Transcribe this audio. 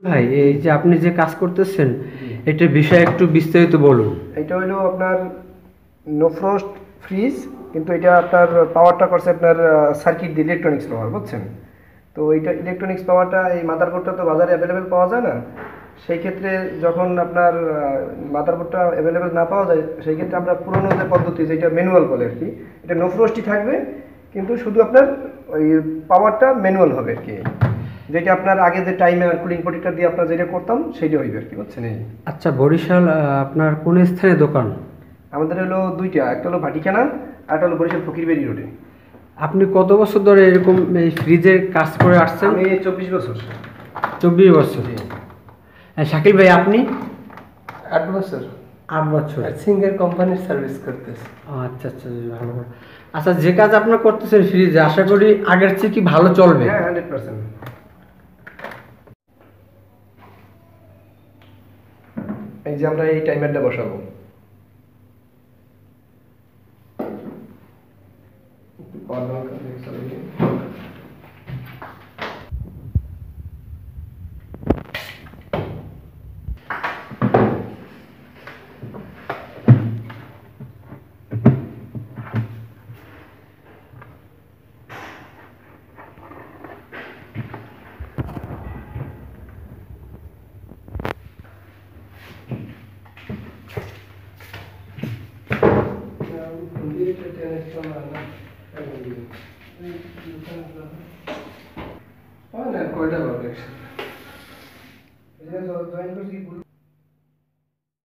ভাই এই যে আপনি যে কাজ করতেছেন জি। এটার বিষয়ে একটু বিস্তারিত বলুন। এটা হইলো আপনার নো ফ্রস্ট ফ্রিজ, কিন্তু এটা আপনার পাওয়ারটা করছে আপনার সার্কিট দিয়ে ইলেকট্রনিক্স পাওয়ার, বুঝছেন? তো এইটা ইলেকট্রনিক্স পাওয়ারটা, এই মাদারবোর্ডটা তো বাজারে অ্যাভেলেবেল পাওয়া যায় না। সেই ক্ষেত্রে যখন আপনার মাদারবোর্ডটা অ্যাভেলেবেল না পাওয়া যায়, সেই ক্ষেত্রে আমরা পুরোনো যে পদ্ধতি, যেটা ম্যানুয়াল বলে আর কি, এটা নো ফ্রস্টই থাকবে, কিন্তু শুধু আপনার ওই পাওয়ারটা ম্যানুয়াল হবে আর কি। যেটা আপনার আগে যে টাইমে আর কুলিং প্রোটেক্টর দিয়ে আপনার যেটা করতাম সেইটা হইবে আর কি, বুঝছেন? এই আচ্ছা বরিশাল আপনার কোন স্থানে দোকান? আমাদের হলো দুইটা, একটা হলো ভাটিখানা আর একটা হলো বরিশাল ফকিরবেড়ি রোডে। আপনি কত বছর ধরে এরকম এই ফ্রিজের কাজ করে আসছেন? আমি 24 বছর। 24 বছর। জি। হ্যাঁ, শাকিল ভাই আপনি? 8 বছর। 8 বছর। সিঙ্গার কোম্পানির সার্ভিস করতেছি। আচ্ছা আচ্ছা, ভালো ভালো। আচ্ছা, যে কাজ আপনার করতেছেন ফ্রিজে, আশা করি আগের চেয়ে কি ভালো চলবে? হ্যাঁ, 100%। এই যে আমরা এই টাইমারটা বসাবো। কয়টা পাবে?